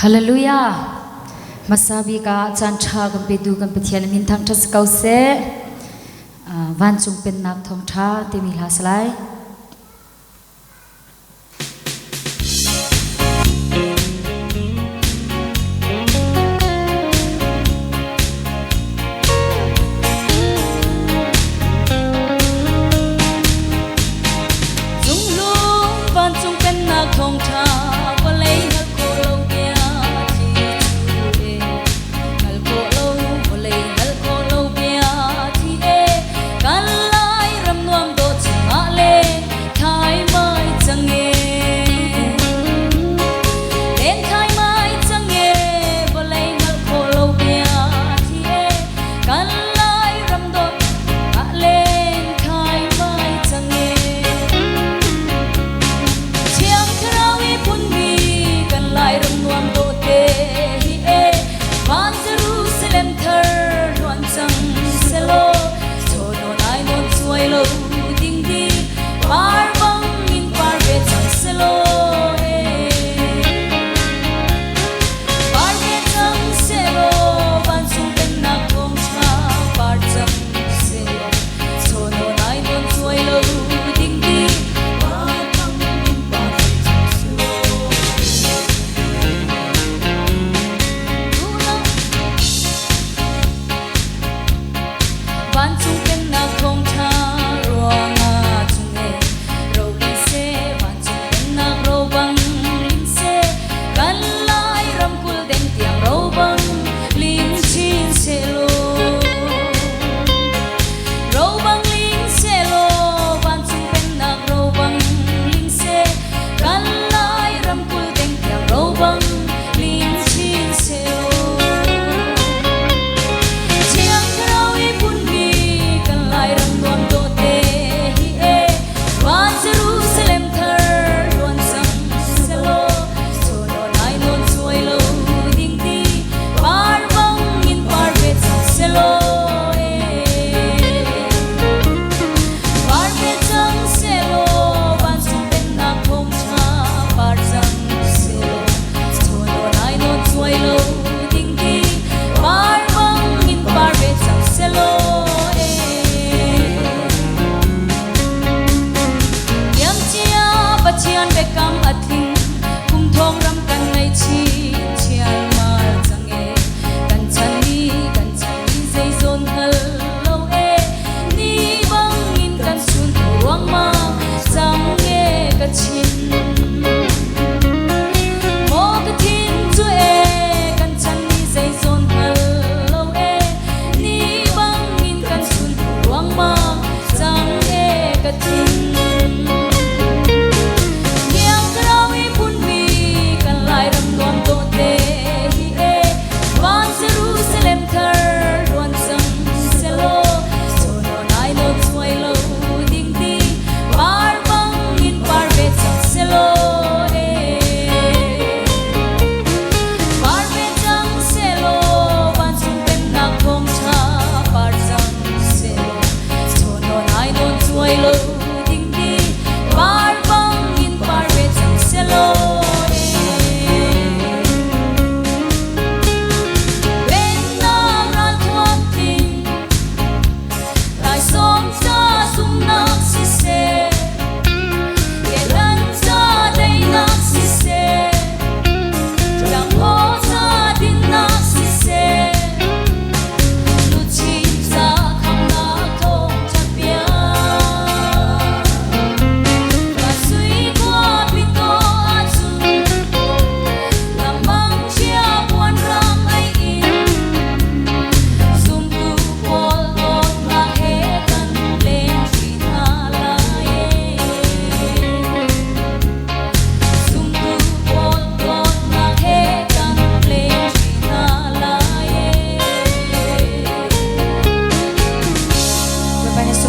ฮาเลลูยามาซาบิกาจันทรากันไปดูกันไปเทียนมินทางทัศเกาเซวันจงเป็นนักท่องท้าเตมิลาสไลจงรู้วันจงเป็นนักท่องท้า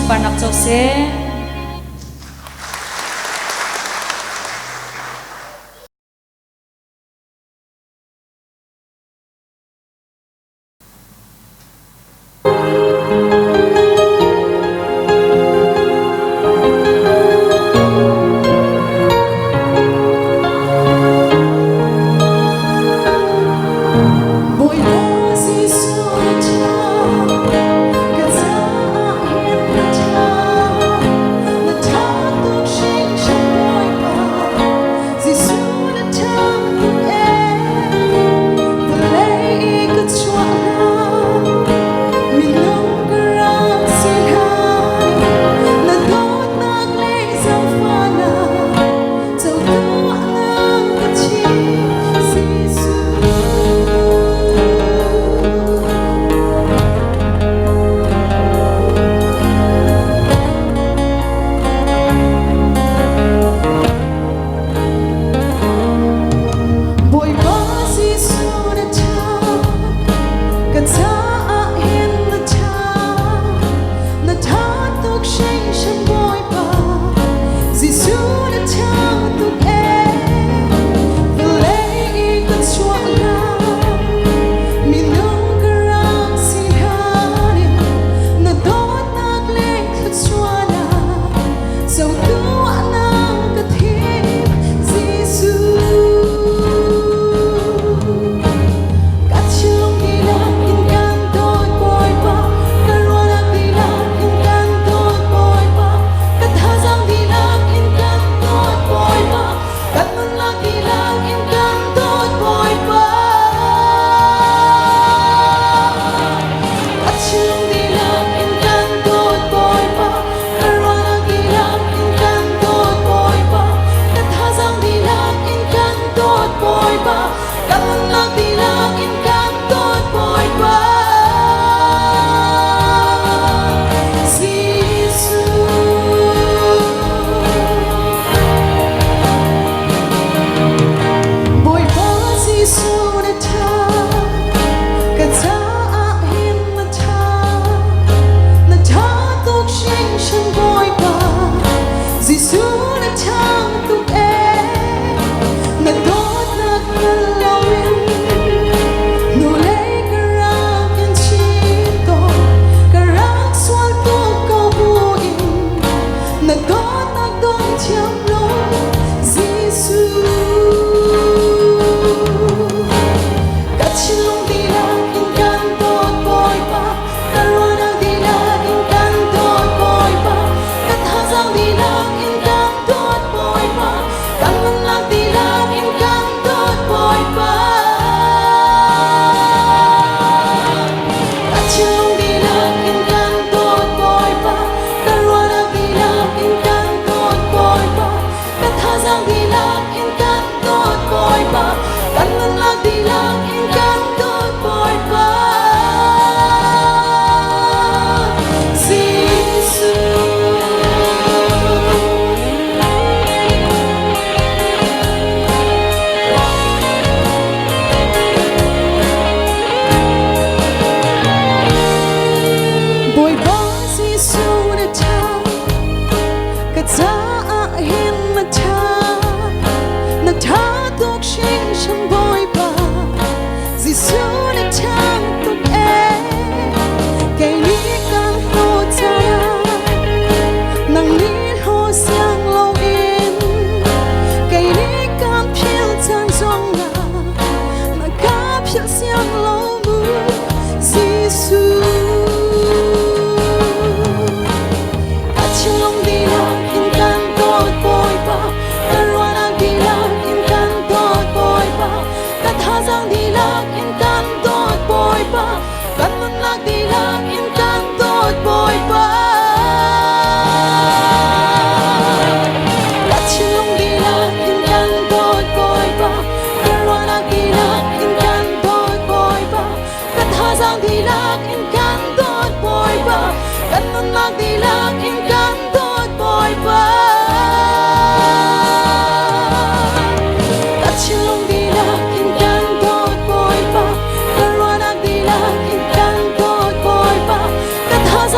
Panak Jose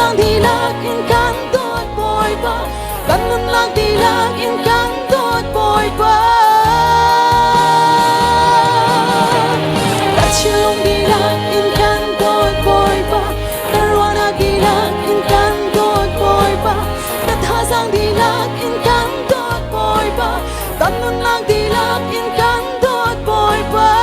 lang đi lạc in can tốt bồi ba kan nun lang đi lạc in can tốt bồi ba ta chi long đi lạc in can tốt bồi ba ta ruana đi lạc in can tốt bồi ba ta tha sang đi lạc in can tốt bồi ba kan nun lang đi lạc in can tốt bồi ba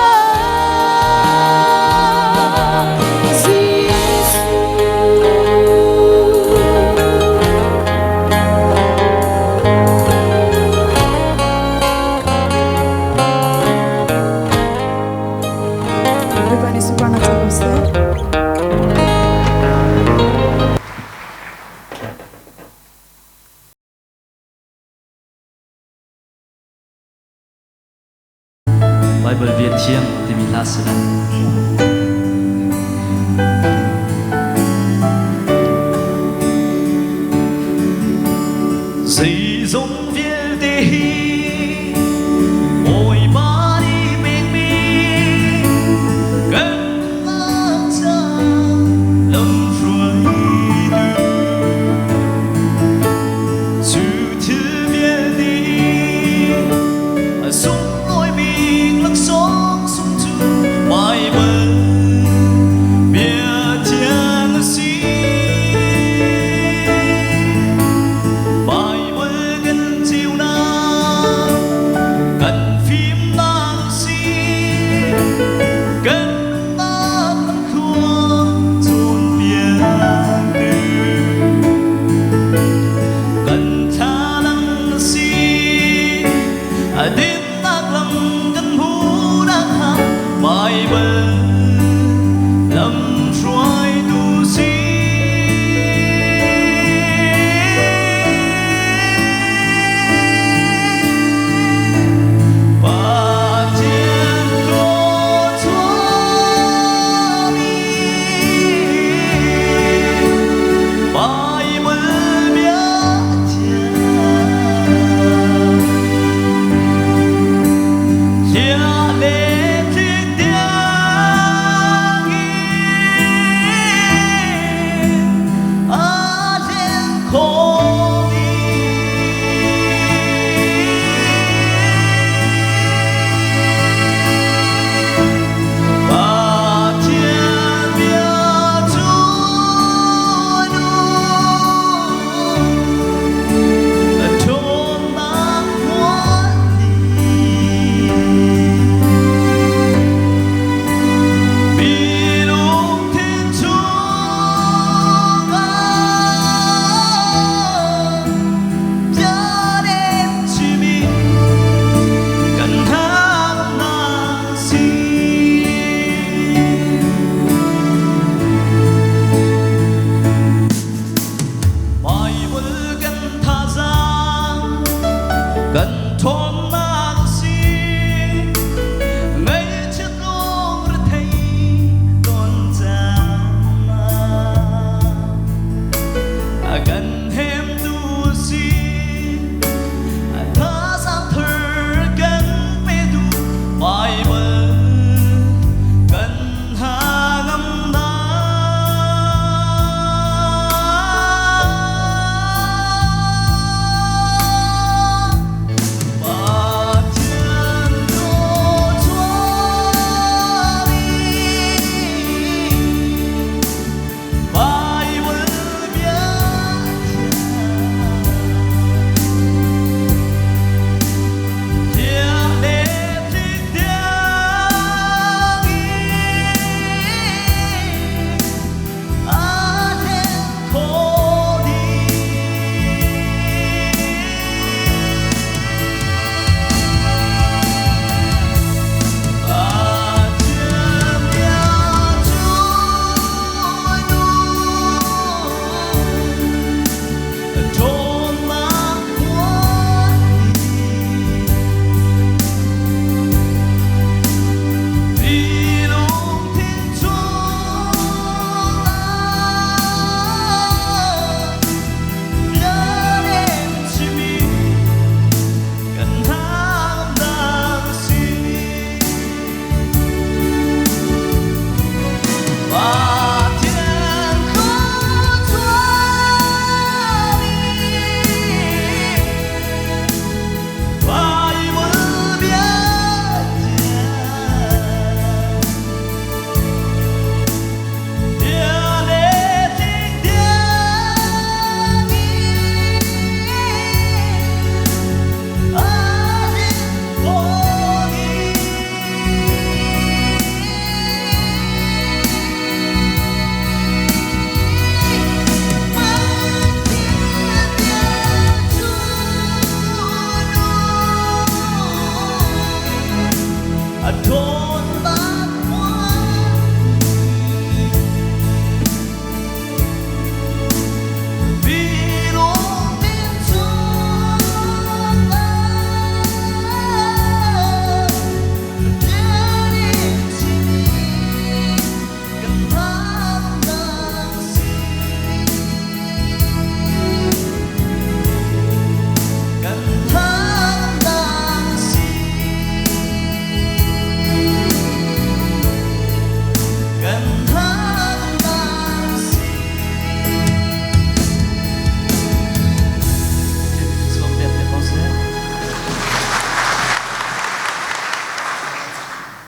Bible Việt Chiang thì mình là sự dây giống việt đi ôi ba đi bên mi gần ngang ra lâm phơi dù thứ việt đi sống song sung tu mai bờ bia thiên si